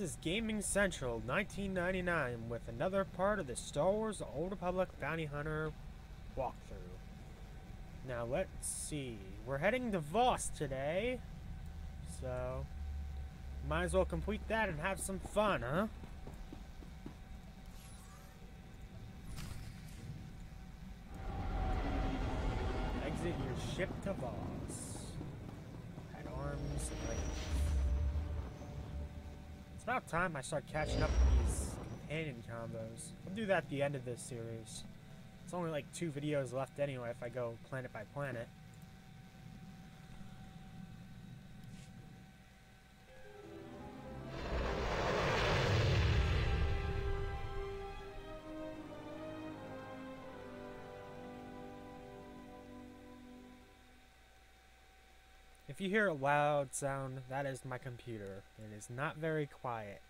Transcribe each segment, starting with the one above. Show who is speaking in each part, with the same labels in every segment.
Speaker 1: is Gaming Central 1999 with another part of the Star Wars The Old Republic Bounty Hunter walkthrough. Now let's see, we're heading to Voss today, so might as well complete that and have some fun, huh? Exit your ship to Voss at arm's length. It's about time I start catching up with these companion combos. I'll do that at the end of this series. It's only like 2 videos left anyway if I go planet by planet. If you hear a loud sound, that is my computer. It is not very quiet.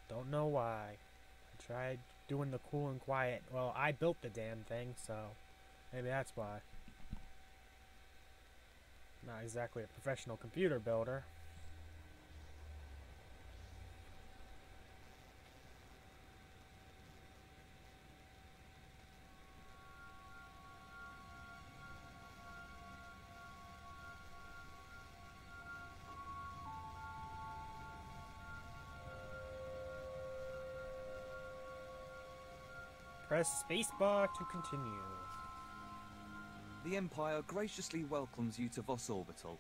Speaker 1: Don't know why. I tried doing the cool and quiet. Well, I built the damn thing, so maybe that's why. Not exactly a professional computer builder. Press spacebar to continue.
Speaker 2: The Empire graciously welcomes you to Voss Orbital.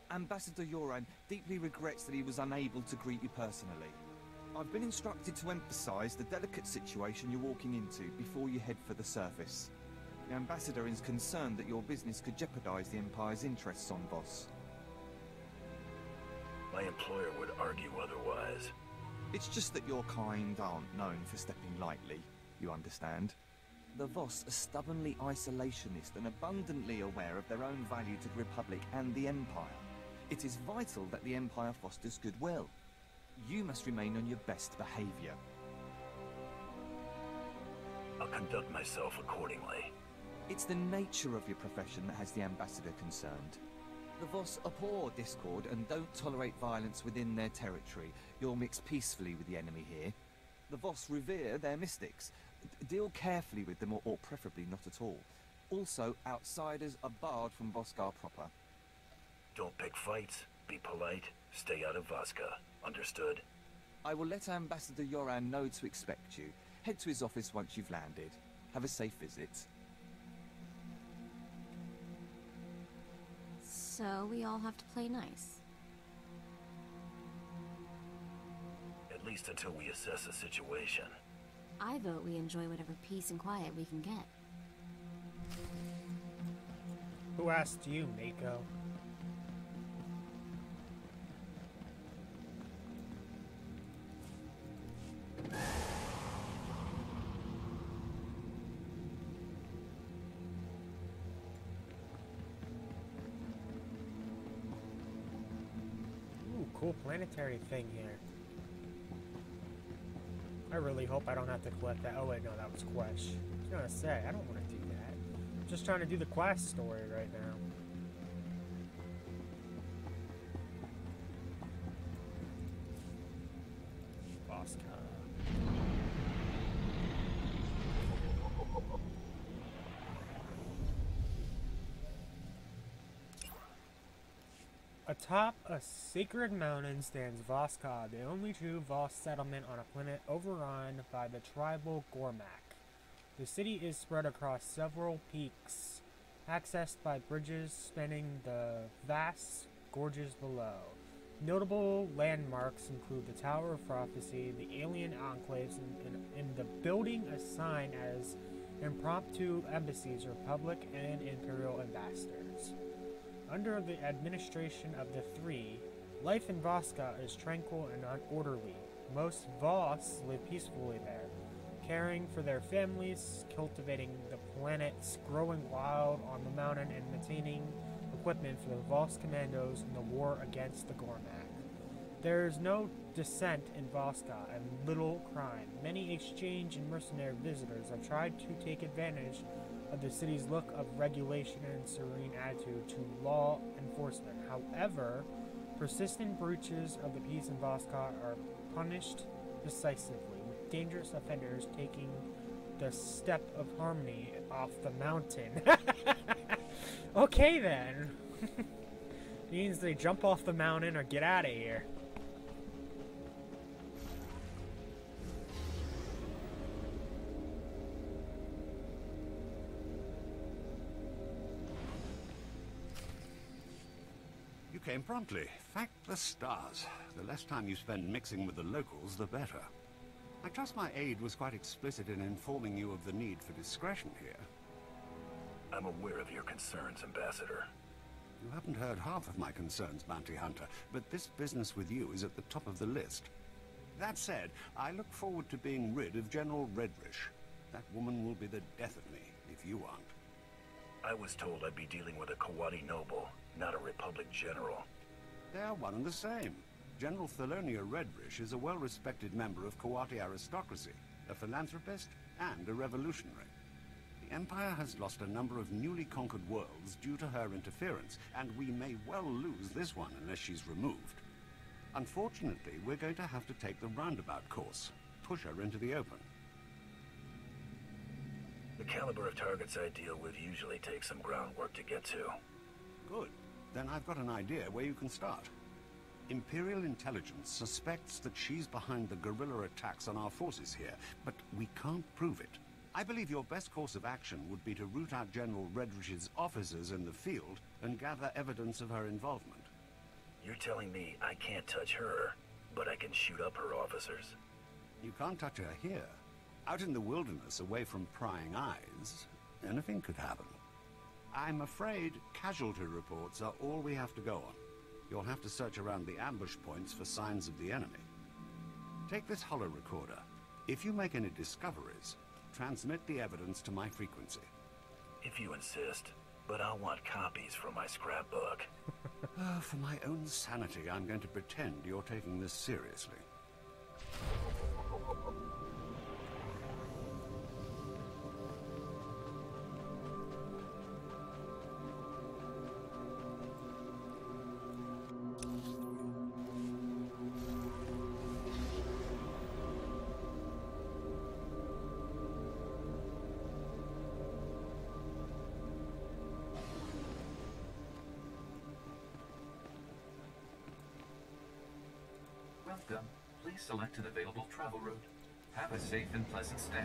Speaker 2: Ambassador Yoran deeply regrets that he was unable to greet you personally. I've been instructed to emphasize the delicate situation you're walking into before you head for the surface. The Ambassador is concerned that your business could jeopardize the Empire's interests on Voss.
Speaker 3: My employer would argue otherwise.
Speaker 2: It's just that your kind aren't known for stepping lightly. You understand? The Voss are stubbornly isolationist and abundantly aware of their own value to the Republic and the Empire. It is vital that the Empire fosters goodwill. You must remain on your best behavior.
Speaker 3: I'll conduct myself accordingly.
Speaker 2: It's the nature of your profession that has the Ambassador concerned. The Voss abhor discord and don't tolerate violence within their territory. You'll mix peacefully with the enemy here. The Voss revere their mystics. Deal carefully with them, or preferably not at all. Also, outsiders are barred from Voskar proper.
Speaker 3: Don't pick fights, be polite, stay out of Voska. Understood?
Speaker 2: I will let Ambassador Yoran know to expect you. Head to his office once you've landed. Have a safe visit.
Speaker 4: So we all have to play nice.
Speaker 3: At least until we assess the situation.
Speaker 4: I vote we enjoy whatever peace and quiet we can get.
Speaker 1: Who asked you, Mako? Ooh, cool planetary thing here. I really hope I don't have to collect that. Oh wait, no, that was Quesh. I was gonna say, I don't want to do that. I'm just trying to do the quest story right now. Voska. Atop a sacred mountain stands Voska, the only true Voss settlement on a planet overrun by the tribal Gormak. The city is spread across several peaks, accessed by bridges spanning the vast gorges below. Notable landmarks include the Tower of Prophecy, the alien enclaves, and the building assigned as impromptu embassies, Republic and Imperial ambassadors. Under the administration of the Three, life in Voska is tranquil and orderly. Most Voss live peacefully there, caring for their families, cultivating the planet's growing wild on the mountain, and maintaining equipment for the Voss commandos in the war against the Gormak. There is no dissent in Voska and little crime. Many exchange and mercenary visitors have tried to take advantage of the city's look of regulation and serene attitude to law enforcement. However, Persistent breaches of the peace in Voska are punished decisively, with dangerous offenders taking the step of harmony off the mountain. Okay then. Means they jump off the mountain or get out of here.
Speaker 5: You came promptly. Thank the stars. The less time you spend mixing with the locals, the better. I trust my aide was quite explicit in informing you of the need for discretion here.
Speaker 3: I'm aware of your concerns, Ambassador.
Speaker 5: You haven't heard half of my concerns, Bounty Hunter, but this business with you is at the top of the list. That said, I look forward to being rid of General Redrish. That woman will be the death of me, if you aren't.
Speaker 3: I was told I'd be dealing with a Kawati noble, not a Republic general.
Speaker 5: They are one and the same. General Thalonia Redrish is a well-respected member of Kawati aristocracy, a philanthropist, and a revolutionary. The Empire has lost a number of newly conquered worlds due to her interference, and we may well lose this one unless she's removed. Unfortunately, we're going to have to take the roundabout course, push her into the open.
Speaker 3: The caliber of targets I deal with usually takes some groundwork to get to.
Speaker 5: Good. Then I've got an idea where you can start. Imperial intelligence suspects that she's behind the guerrilla attacks on our forces here, but we can't prove it. I believe your best course of action would be to root out General Redrish's officers in the field and gather evidence of her involvement.
Speaker 3: You're telling me I can't touch her, but I can shoot up her officers?
Speaker 5: You can't touch her here. Out in the wilderness, away from prying eyes, anything could happen. I'm afraid casualty reports are all we have to go on. You'll have to search around the ambush points for signs of the enemy. Take this holo-recorder. If you make any discoveries, transmit the evidence to my frequency.
Speaker 3: If you insist, but I'll want copies from my scrapbook.
Speaker 5: For my own sanity, I'm going to pretend you're taking this seriously.
Speaker 6: Welcome. Please select an available travel route. Have a safe and pleasant stay.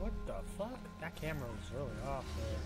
Speaker 1: What the fuck? That camera was really off there.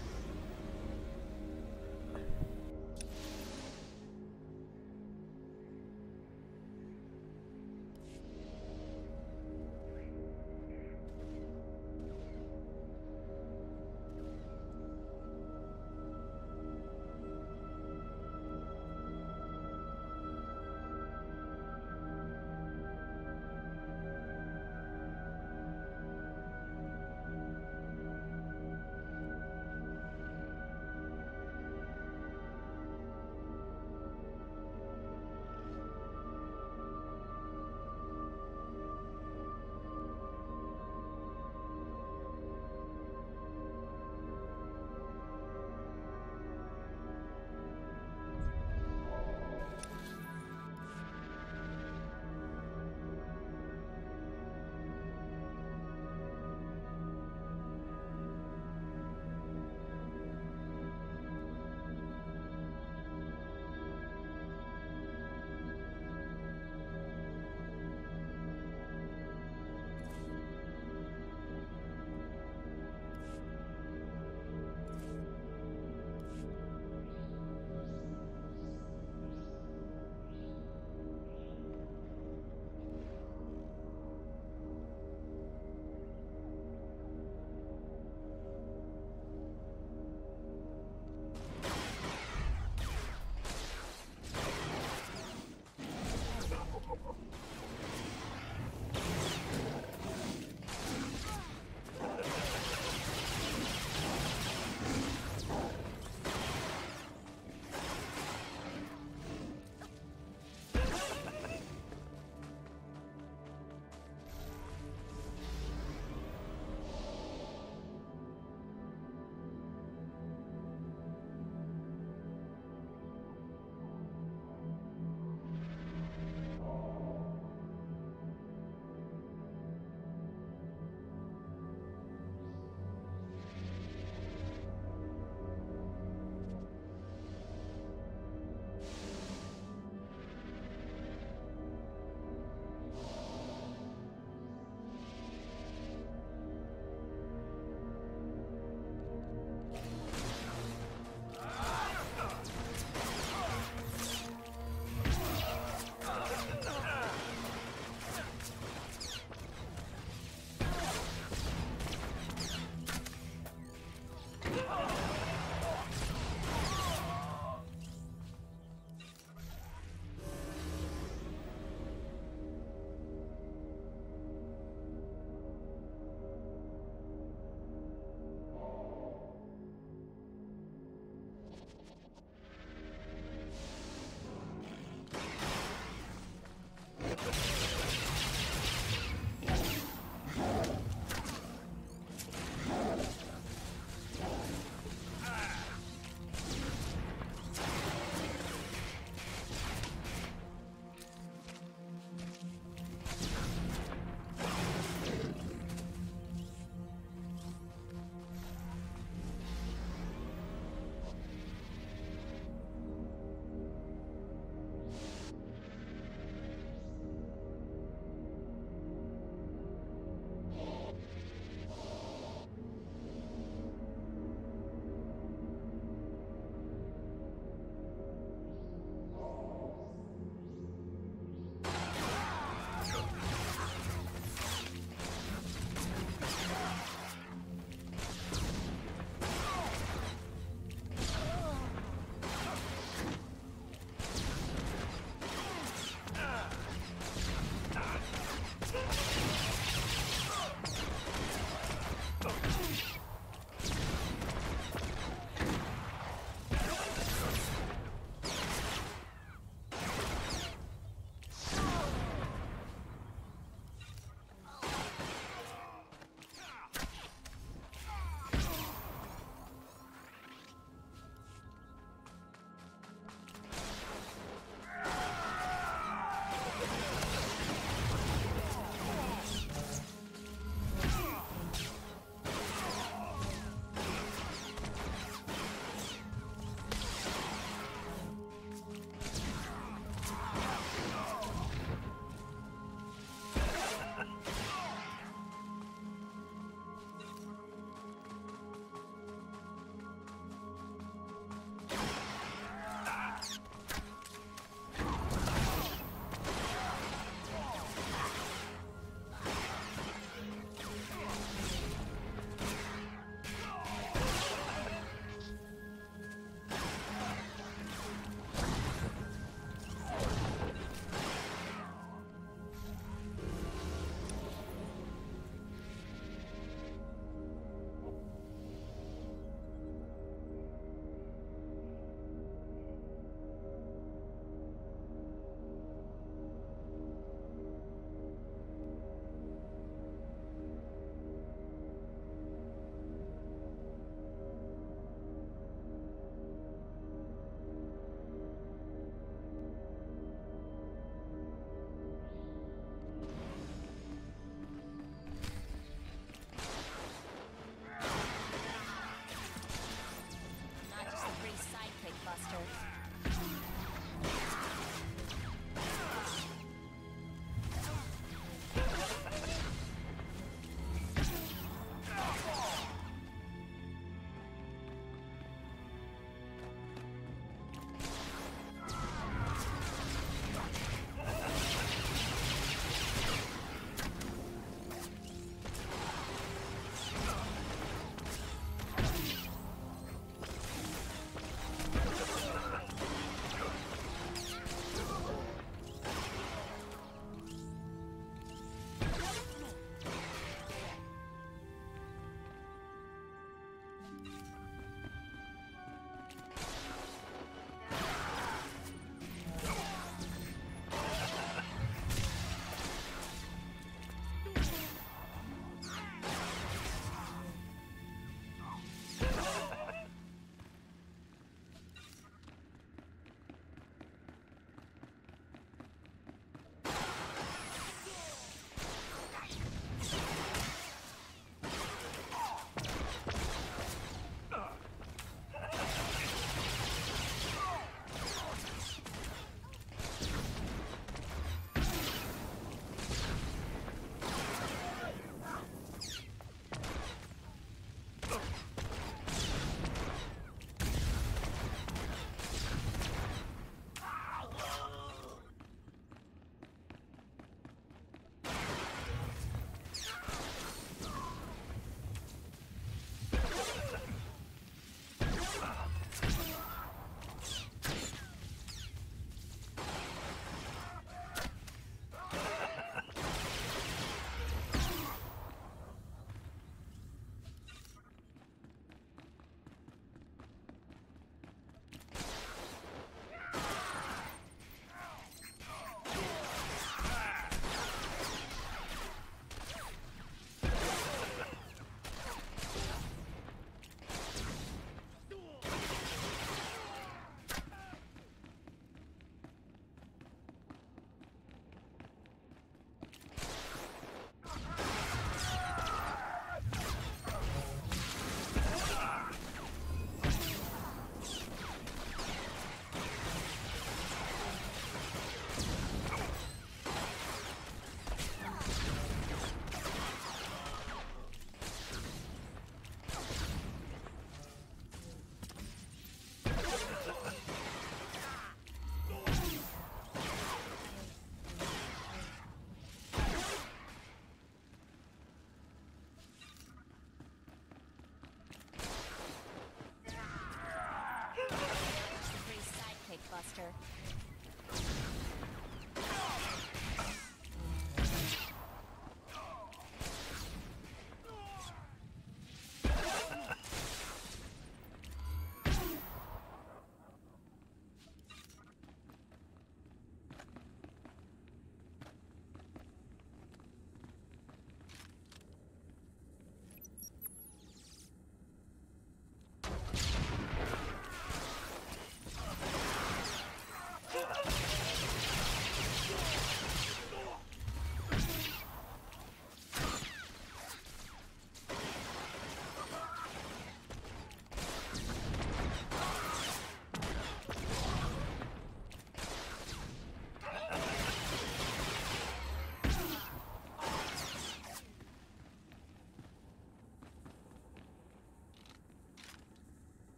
Speaker 7: here.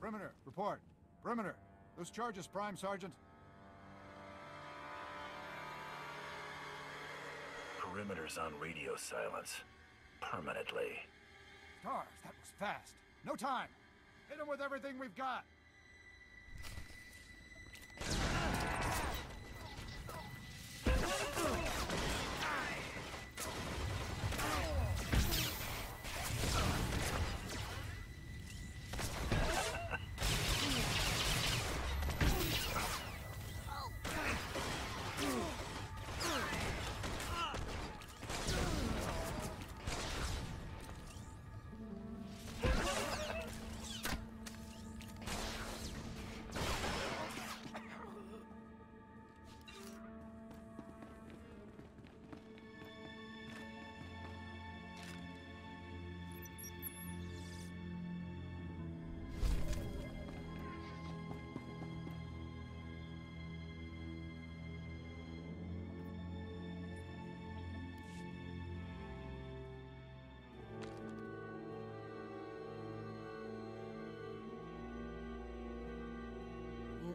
Speaker 8: Perimeter, report. Perimeter. Those charges, Prime Sergeant.
Speaker 3: Perimeter's on radio silence. Permanently.
Speaker 8: Stars, that was fast. No time. Hit them with everything we've got.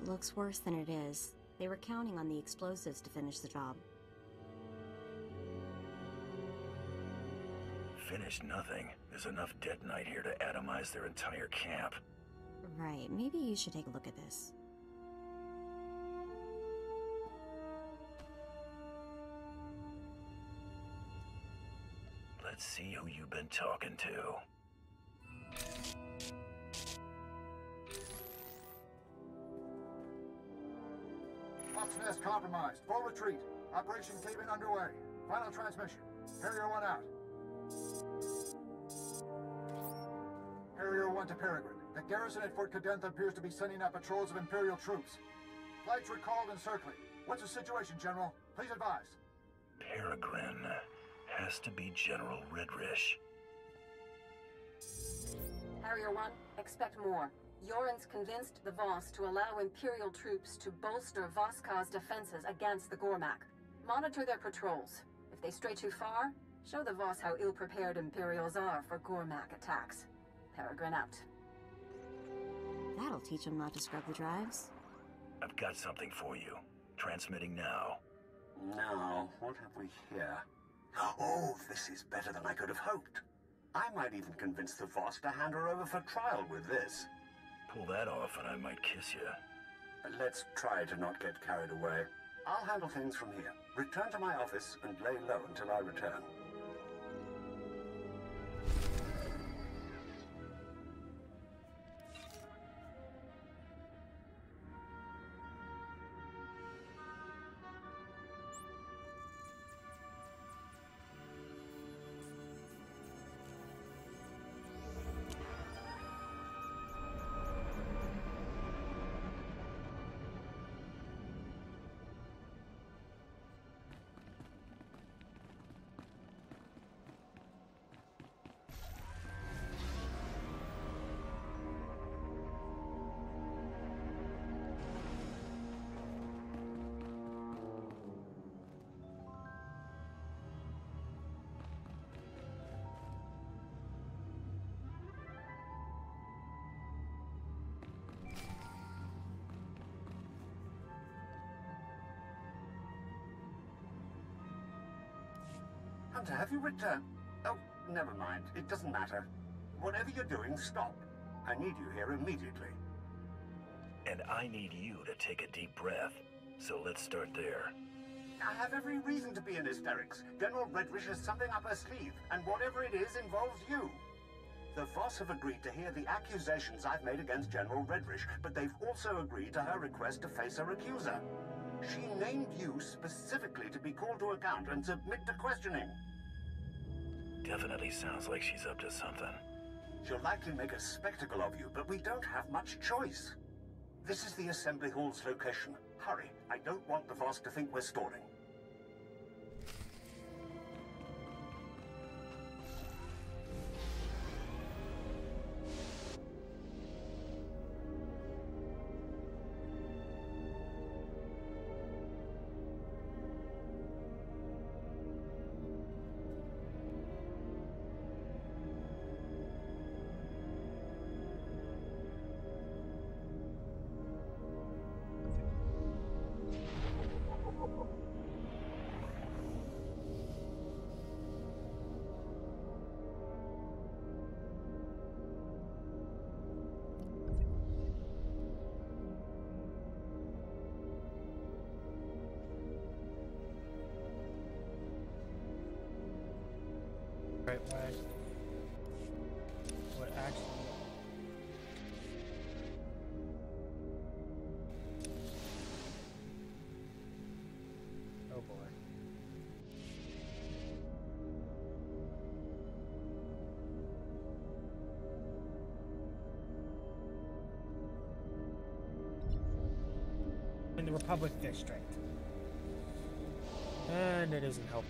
Speaker 4: It looks worse than it is. They were counting on the explosives to finish the job.
Speaker 3: Finish nothing. There's enough detonite here to atomize their entire camp.
Speaker 4: Right, maybe you should take a look at this.
Speaker 3: Let's see who you've been talking to.
Speaker 8: Fox Nest compromised. Full retreat. Operation Cave-In underway. Final transmission. Harrier 1 out. Harrier 1 to Peregrine. The garrison at Fort Cadentha appears to be sending out patrols of Imperial troops. Flights recalled and circling. What's the situation, General? Please advise.
Speaker 3: Peregrine has to be General Redrish.
Speaker 9: Harrier 1, expect more. Yoren's convinced the Voss to allow Imperial troops to bolster Vosk's defenses against the Gormak. Monitor their patrols. If they stray too far, show the Voss how ill-prepared Imperials are for Gormak attacks. Peregrine out.
Speaker 4: That'll teach them not to scrub the drives.
Speaker 3: I've got something for you. Transmitting now.
Speaker 5: Now, what have we here? Oh, this is better than I could have hoped. I might even convince the Voss to hand her over for trial with this.
Speaker 3: Pull that off and I might kiss you.
Speaker 5: Let's try to not get carried away. I'll handle things from here. Return to my office and lay low until I return. Hunter, have you returned? Oh, never mind. It doesn't matter. Whatever you're doing, stop. I need you here immediately.
Speaker 3: And I need you to take a deep breath. So let's start there.
Speaker 5: I have every reason to be in hysterics. General Redrish has something up her sleeve, and whatever it is involves you. The Voss have agreed to hear the accusations I've made against General Redrish, but they've also agreed to her request to face her accuser. She named you specifically to be called to account and submit to questioning.
Speaker 3: Definitely sounds like she's up to something.
Speaker 5: She'll likely make a spectacle of you, but we don't have much choice. This is the Assembly Hall's location. Hurry, I don't want the Voss to think we're stalling.
Speaker 1: Right way. What actually? Oh boy. In the Republic District. And it isn't helping.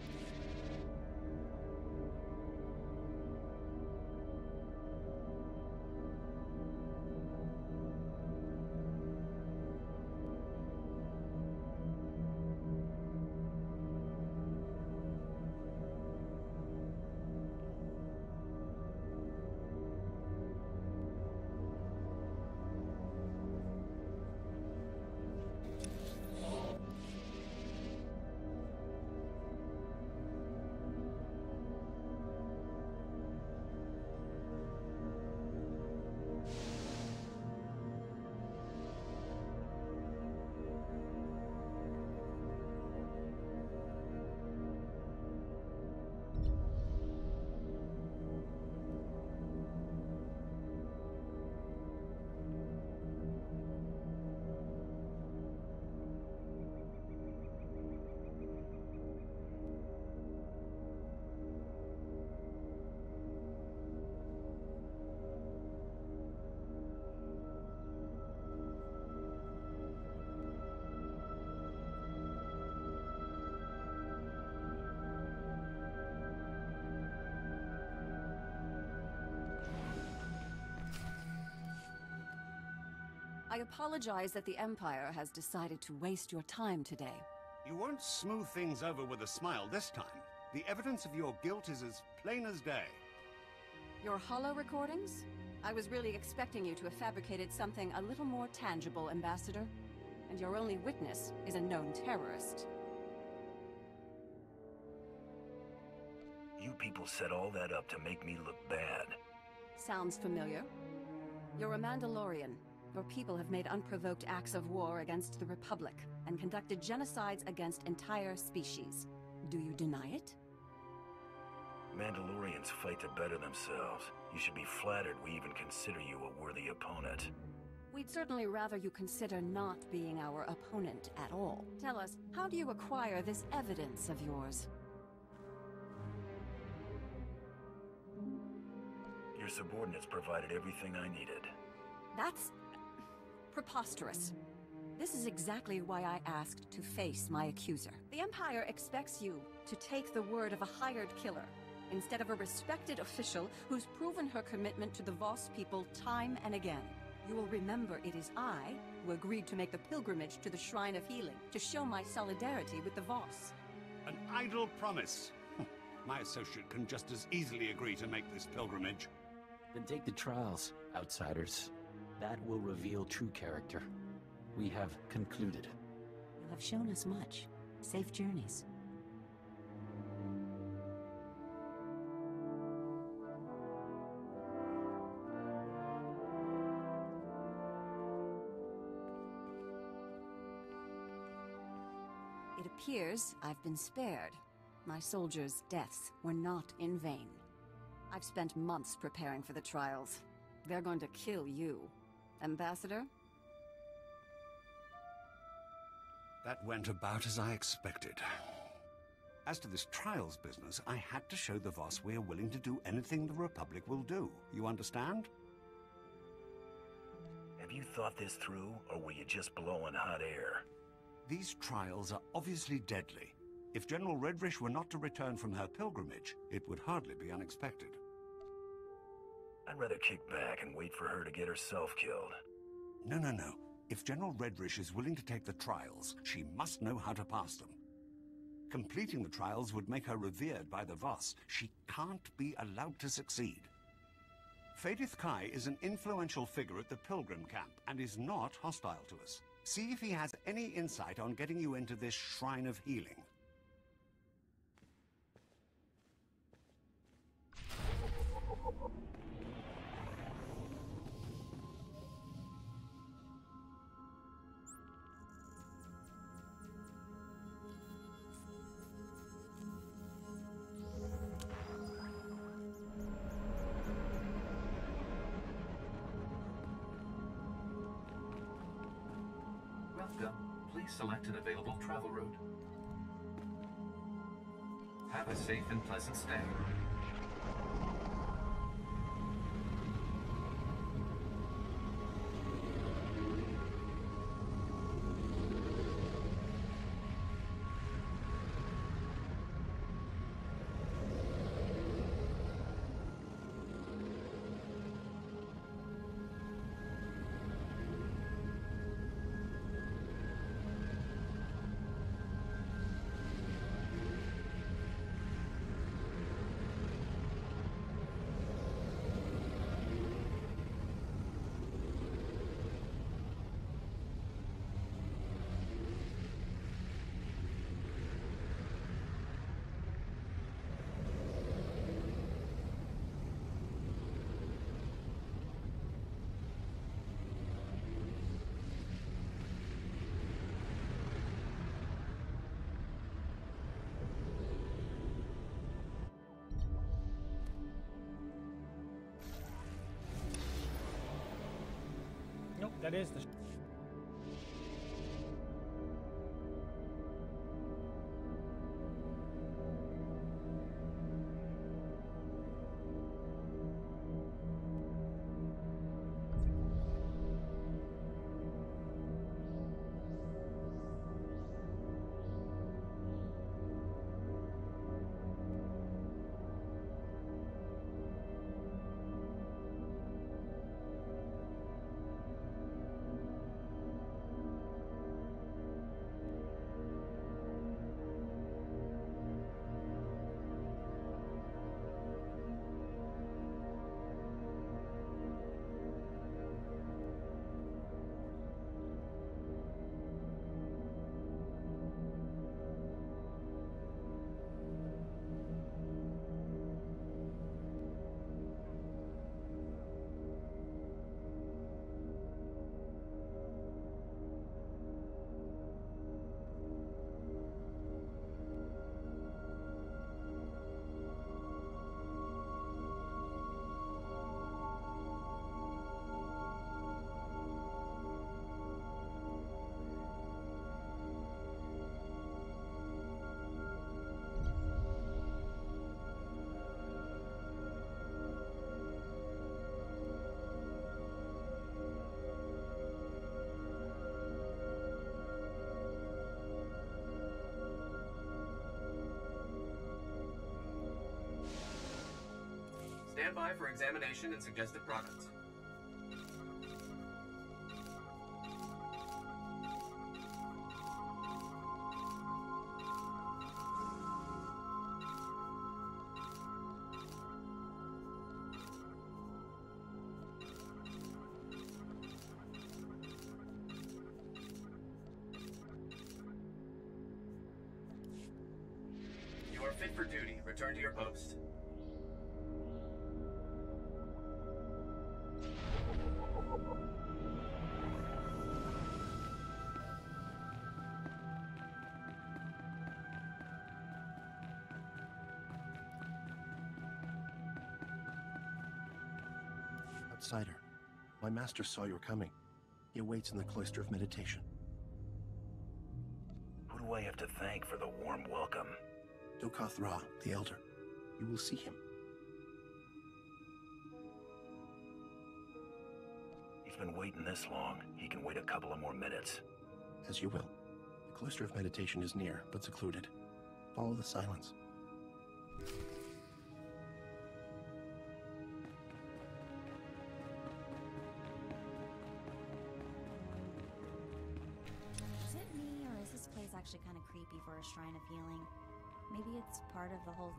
Speaker 7: I apologize that the Empire has decided to waste your time today.
Speaker 5: You won't smooth things over with a smile this time. The evidence of your guilt is as plain as day.
Speaker 7: Your holo recordings? I was really expecting you to have fabricated something a little more tangible, Ambassador. And your only witness is a known terrorist.
Speaker 3: You people set all that up to make me look bad.
Speaker 7: Sounds familiar. You're a Mandalorian, Your people have made unprovoked acts of war against the Republic and conducted genocides against entire species. Do you deny it?
Speaker 3: Mandalorians fight to better themselves. You should be flattered we even consider you a worthy opponent.
Speaker 7: We'd certainly rather you consider not being our opponent at all. Tell us, how do you acquire this evidence of yours?
Speaker 3: Your subordinates provided everything I needed.
Speaker 7: That's preposterous. This is exactly why I asked to face my accuser. The Empire expects you to take the word of a hired killer, instead of a respected official who's proven her commitment to the Voss people time and again. You will remember it is I who agreed to make the pilgrimage to the Shrine of Healing, to show my solidarity with the Voss.
Speaker 5: An idle promise. My associate can just as easily agree to make this pilgrimage.
Speaker 10: Then take the trials, outsiders. That will reveal true character. We have concluded.
Speaker 4: You have shown us much. Safe journeys.
Speaker 7: It appears I've been spared. My soldiers' deaths were not in vain. I've spent months preparing for the trials. They're going to kill you. Ambassador?
Speaker 5: That went about as I expected. As to this trials business, I had to show the Voss we're willing to do anything the Republic will do. You understand?
Speaker 3: Have you thought this through, or were you just blowing hot air?
Speaker 5: These trials are obviously deadly. If General Redrish were not to return from her pilgrimage, it would hardly be unexpected.
Speaker 3: I'd rather kick back and wait for her to get herself killed.
Speaker 5: No. If General Redrish is willing to take the trials, she must know how to pass them. Completing the trials would make her revered by the Voss. She can't be allowed to succeed. Fadith Kai is an influential figure at the Pilgrim camp and is not hostile to us. See if he has any insight on getting you into this Shrine of Healing.
Speaker 6: Welcome. Please select an available travel route. Have a safe and pleasant stay.
Speaker 1: Nope, that is the...
Speaker 6: Stand by for examination and suggested products. You are fit for duty. Return to your post.
Speaker 11: Outsider, my master saw you were coming. He awaits in the cloister of meditation.
Speaker 3: Who do I have to thank for the warm welcome?
Speaker 11: Dokoth Ra, the Elder. You will see him.
Speaker 3: He's been waiting this long. He can wait a couple of more minutes.
Speaker 11: As you will. The cloister of meditation is near, but secluded. Follow the silence.
Speaker 4: Is it me, or is this place actually kind of creepy for a shrine of healing? Maybe it's part of the whole...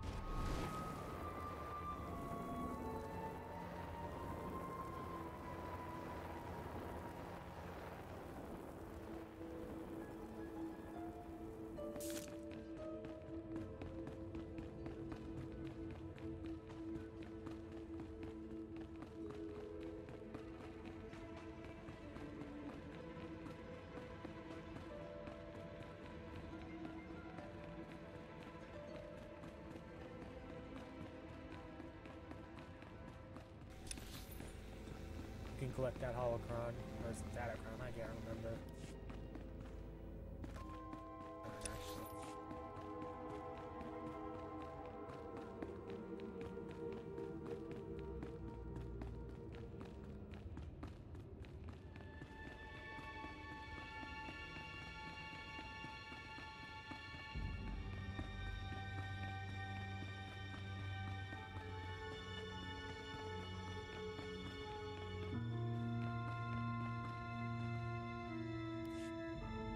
Speaker 1: You can collect that holocron, or is it datacron? I can't remember.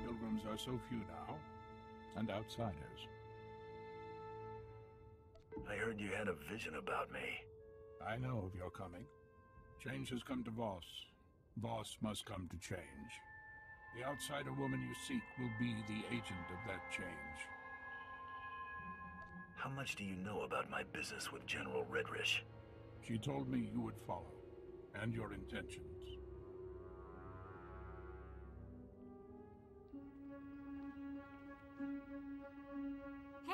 Speaker 12: Pilgrims are so few now, and outsiders.
Speaker 3: I heard you had a vision about me.
Speaker 12: I know of your coming. Change has come to Voss. Voss must come to change. The outsider woman you seek will be the agent of that change.
Speaker 3: How much do you know about my business with General Redrish?
Speaker 12: She told me you would follow, and your intentions.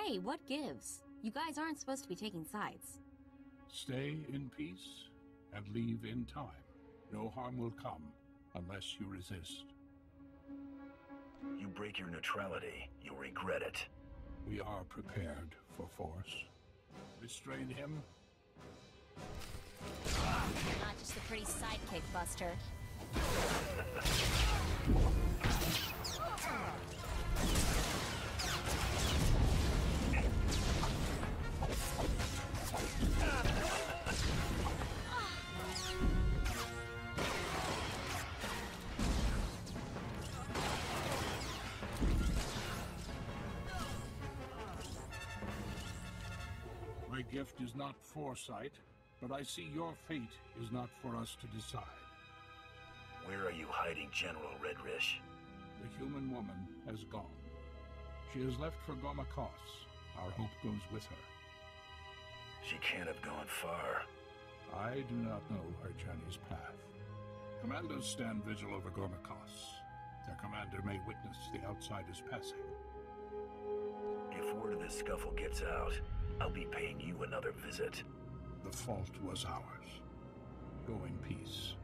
Speaker 4: Hey, what gives? You guys aren't supposed to be taking sides.
Speaker 12: Stay in peace, and leave in time. No harm will come, unless you resist.
Speaker 3: You break your neutrality, you'll regret it.
Speaker 12: We are prepared for force. Restrain him.
Speaker 4: You're not just a pretty sidekick, Buster.
Speaker 12: My gift is not foresight, but I see your fate is not for us to decide.
Speaker 3: Where are you hiding General Redrish?
Speaker 12: The human woman has gone. She has left for Gomakos. Our hope goes with her.
Speaker 3: She can't have gone far.
Speaker 12: I do not know her journey's path. Commandos stand vigil over Gomakos. Their commander may witness the outsiders passing.
Speaker 3: If word of this scuffle gets out, I'll be paying you another visit.
Speaker 12: The fault was ours. Go in peace.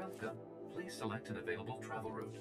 Speaker 6: Welcome. Please select an available travel route.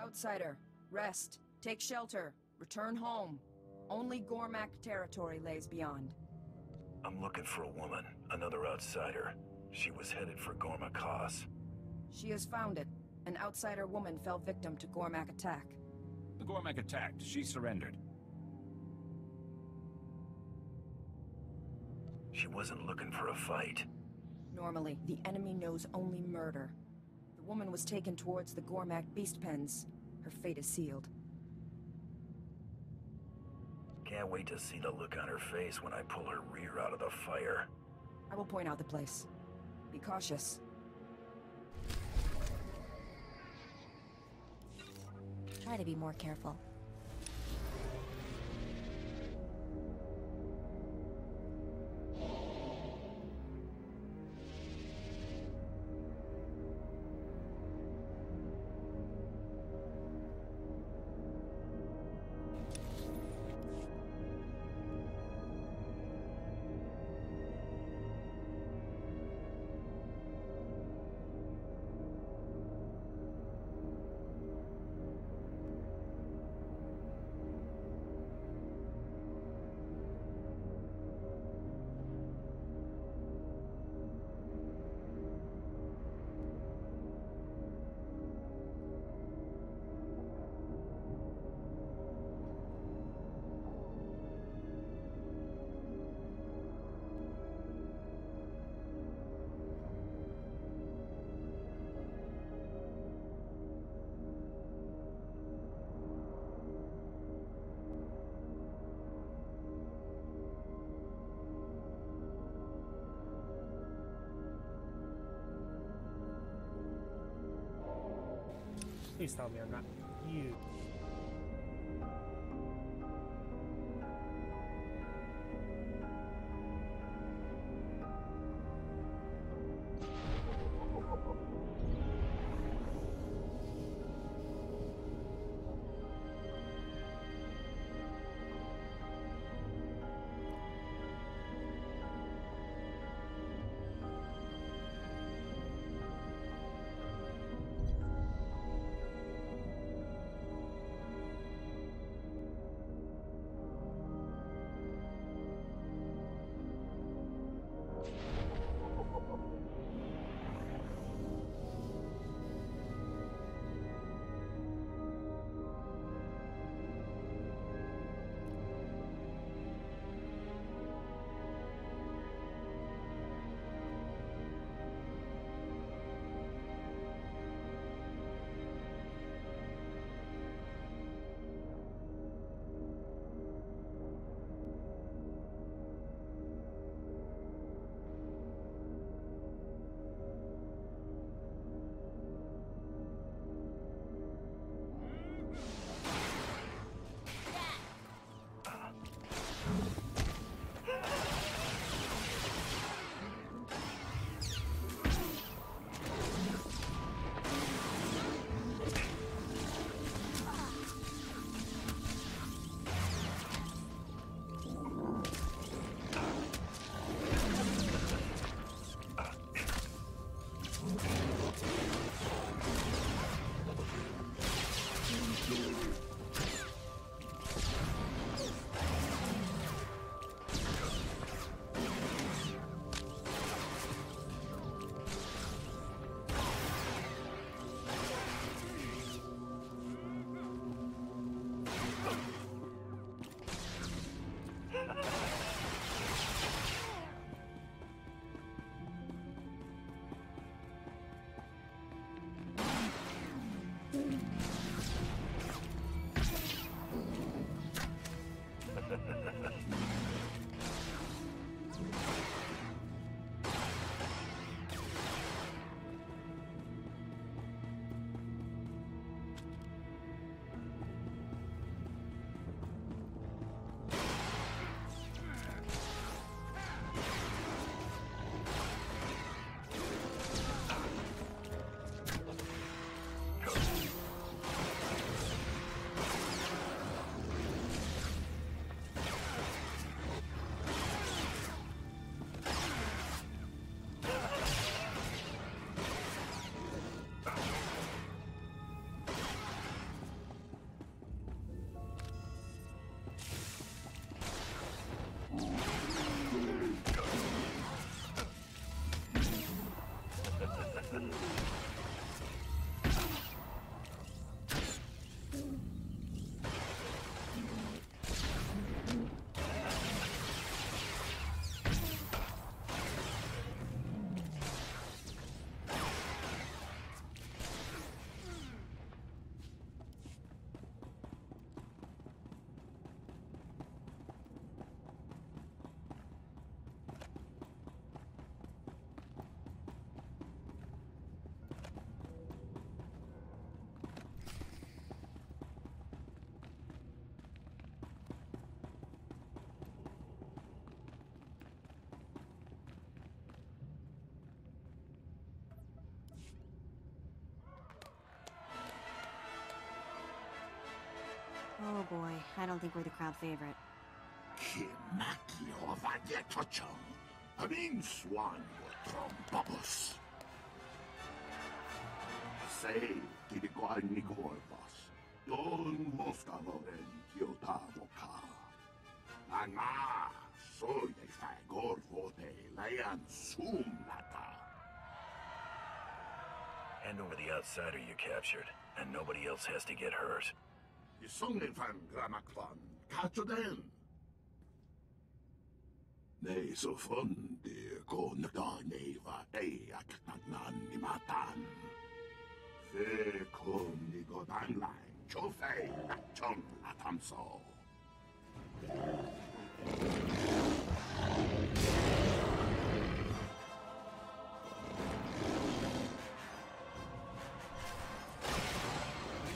Speaker 13: Outsider, rest, take shelter, return home. Only Gormak territory lays beyond.
Speaker 3: I'm looking for a woman, another outsider. She was headed for Gormak Haas.
Speaker 13: She has found it. An outsider woman fell victim to Gormak attack.
Speaker 14: The Gormak attacked. She surrendered.
Speaker 3: She wasn't looking for a fight.
Speaker 13: Normally, the enemy knows only murder. The woman was taken towards the Gormak beast pens. Her fate is sealed.
Speaker 3: Can't wait to see the look on her face when I pull her rear out of the fire.
Speaker 13: I will point out the place. Be cautious.
Speaker 4: Try to be more careful.
Speaker 1: Please tell me I'm not you.
Speaker 4: Oh boy, I don't think we're the crowd favorite.
Speaker 15: Kimakio Vagetochon. Amin Swan Trombobus. Say, Kidikoan Nikorvas. Don Mostavoren Kyotavoka. Anga, soy a Fagor Vote, Layan Sumnata.
Speaker 3: Hand over the outsider you captured, and nobody else has to get hurt.
Speaker 15: Isongefan Gramakvan, Kachoden. Ne so fundi konda neva eak nan ni matan. Fe kom ni godangline, chofei chong atamso.
Speaker 16: You're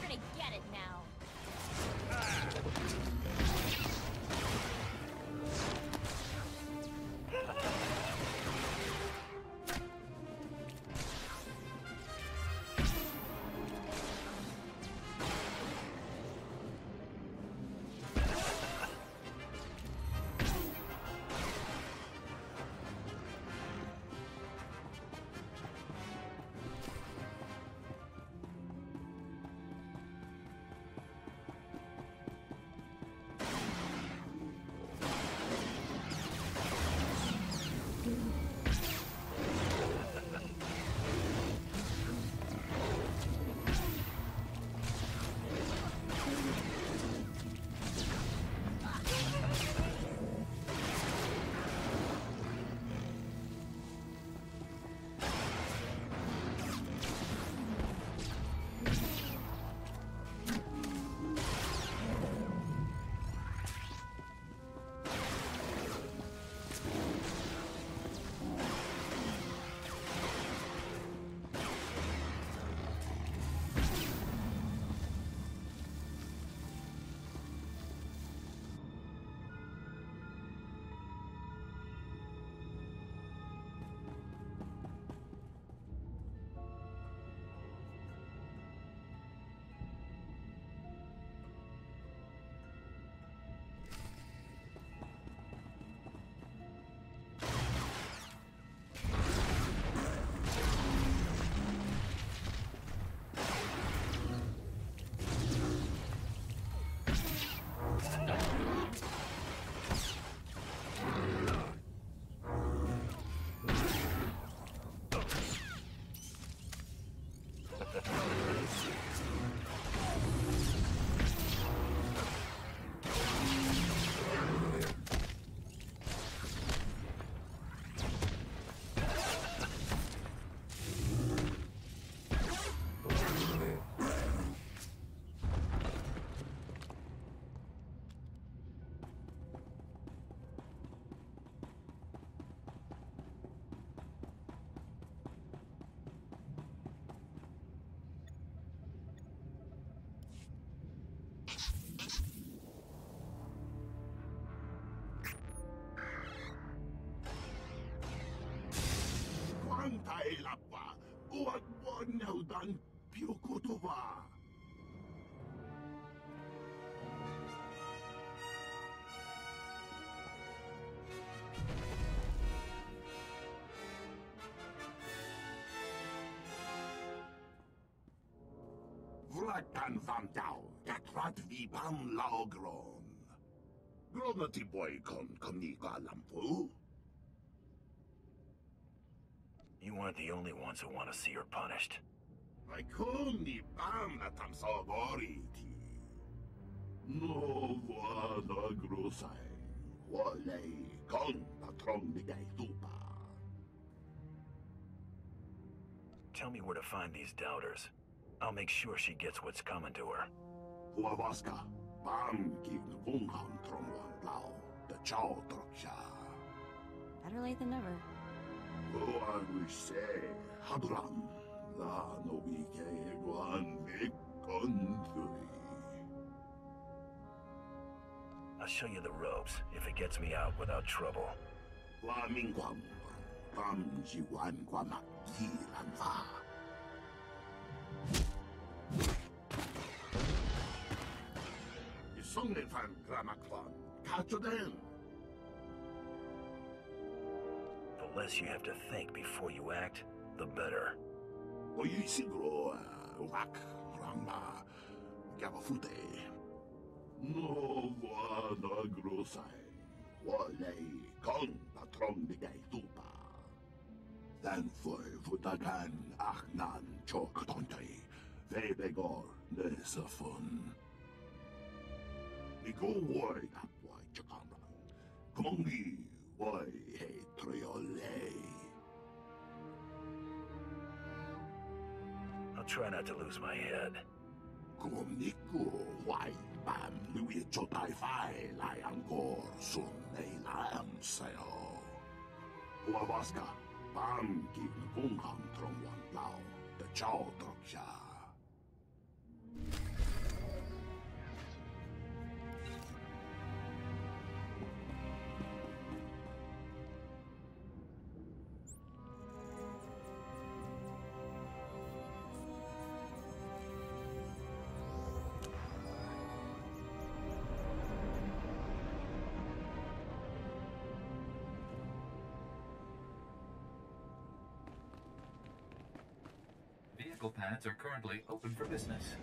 Speaker 16: gonna get it now.
Speaker 15: Lapa, uwag mo naudan Piukutuba. Vrakan van Dau, Gatrat Vibam Laogron. Gronati boy kon konika lampu.
Speaker 3: You aren't the only ones who want to see her punished.
Speaker 15: I kuni bam na tamsoboriti. No vada grosai. Wale kon patron ni tupa.
Speaker 3: Tell me where to find these doubters. I'll make sure she gets what's coming to her.
Speaker 15: Huavaska, bam kin vungham tromwan lao, the chow troksha.
Speaker 4: Better late than never.
Speaker 15: I wish say, Hadram, la no wike one vicondui.
Speaker 3: I'll show you the ropes, if it gets me out without trouble.
Speaker 15: Wa mingwam, bam jiwan guamak gilan va. 성내판 gramakvan. 가초된.
Speaker 3: The less you have to think before you act, the better.
Speaker 15: 오이식으로 왁 랑마 가바푸데. 노와나 그로사이. 원래 건 파트론 비가이 두파. 단풀 부탁한 악난 조크돈터이. 베베걸 네서폰. 이거 와이 답와이 잠깐만. 공기 와이 헤트리올레.
Speaker 3: I'll try not to lose my head.
Speaker 15: 곰니꾸 와이 밤 누이 조타이파이 라양골 순네이람세요. 와바스카 밤 기는 공항 트롱원 라오 더 드럭샤.
Speaker 6: Vehicle pads are currently open for business.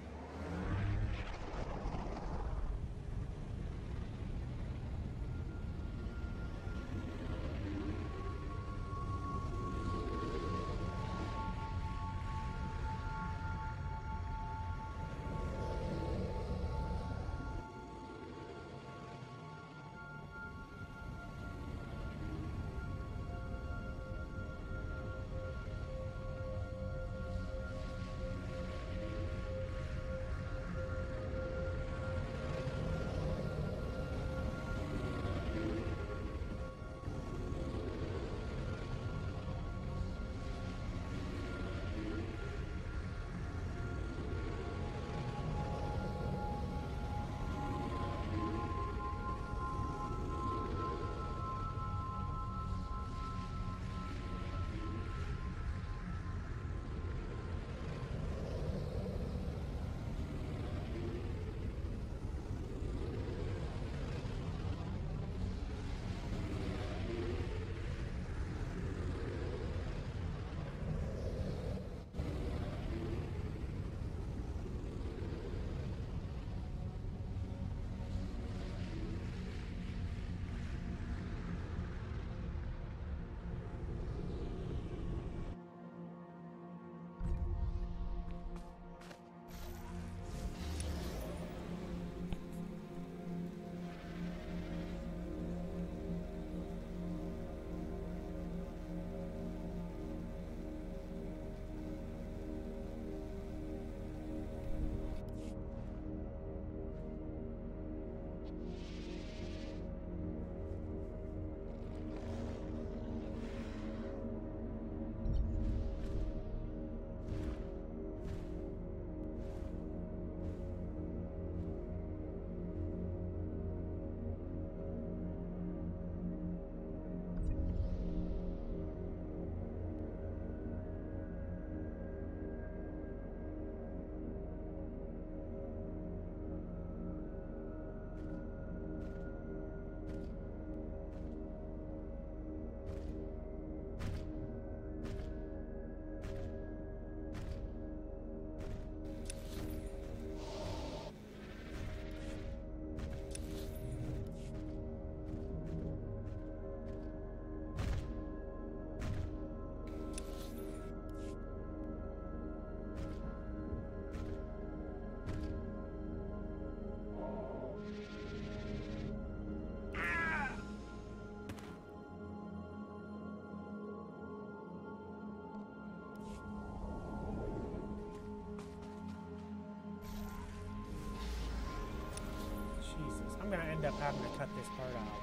Speaker 1: I'm gonna end up having to cut this part out.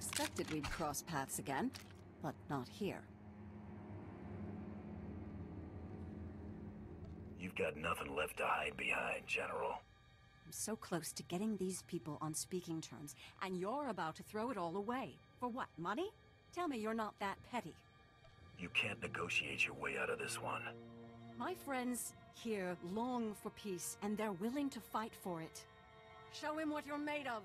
Speaker 7: expected we'd cross paths again, but not here.
Speaker 3: You've got nothing left to hide behind, General.
Speaker 7: I'm so close to getting these people on speaking terms, and you're about to throw it all away. For what, money? Tell me you're not that petty.
Speaker 3: You can't negotiate your way out of this one.
Speaker 7: My friends here long for peace, and they're willing to fight for it. Show him what you're made of.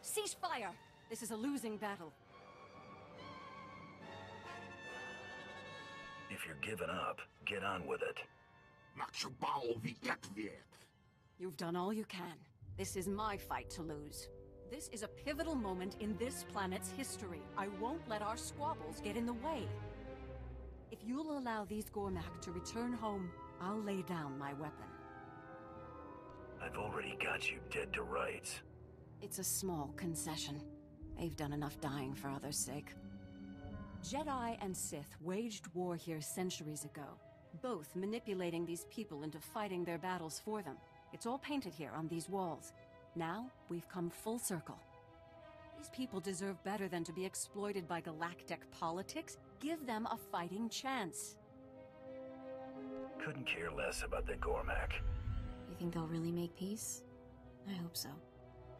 Speaker 7: Cease fire! This is a losing battle.
Speaker 3: If you're giving up, get on with it.
Speaker 7: You've done all you can. This is my fight to lose. This is a pivotal moment in this planet's history. I won't let our squabbles get in the way. If you'll allow these Gormak to return home, I'll lay down my weapon.
Speaker 3: I've already got you dead to rights.
Speaker 7: It's a small concession. They've done enough dying for others' sake. Jedi and Sith waged war here centuries ago, both manipulating these people into fighting their battles for them. It's all painted here on these walls. Now, we've come full circle. These people deserve better than to be exploited by galactic politics. Give them a fighting chance.
Speaker 3: Couldn't care less about the Gormak.
Speaker 4: You think they'll really make peace? I hope so.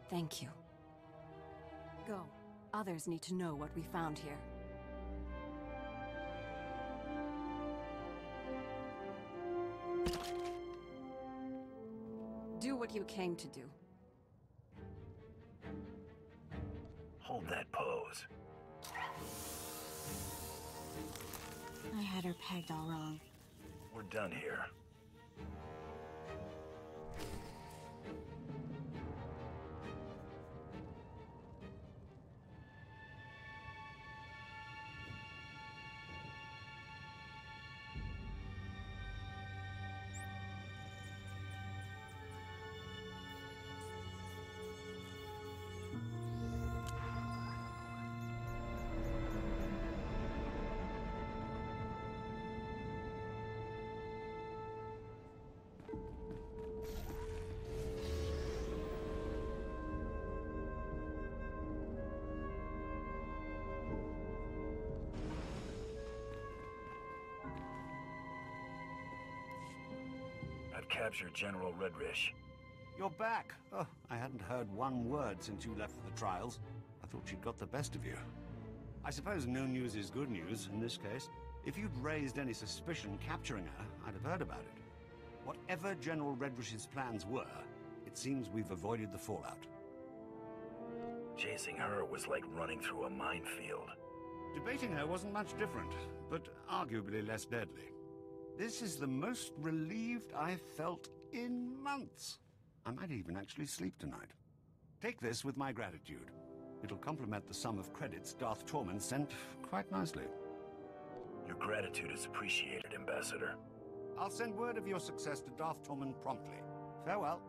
Speaker 7: Thank you. Go. Others need to know what we found here. Do what you came to do.
Speaker 3: Hold that pose.
Speaker 4: I had her pegged all wrong.
Speaker 3: We're done here. I've captured General Redrish.
Speaker 5: You're back. Oh, I hadn't heard one word since you left for the trials. I thought she'd got the best of you. I suppose no news is good news in this case. If you'd raised any suspicion capturing her, I'd have heard about it. Whatever General Redrish's plans were, it seems we've avoided the fallout.
Speaker 3: Chasing her was like running through a minefield.
Speaker 5: Debating her wasn't much different, but arguably less deadly. This is the most relieved I've felt in months. I might even actually sleep tonight. Take this with my gratitude. It'll complement the sum of credits Darth Tormund sent quite nicely.
Speaker 3: Your gratitude is appreciated, Ambassador.
Speaker 5: I'll send word of your success to Darth Tormund promptly. Farewell.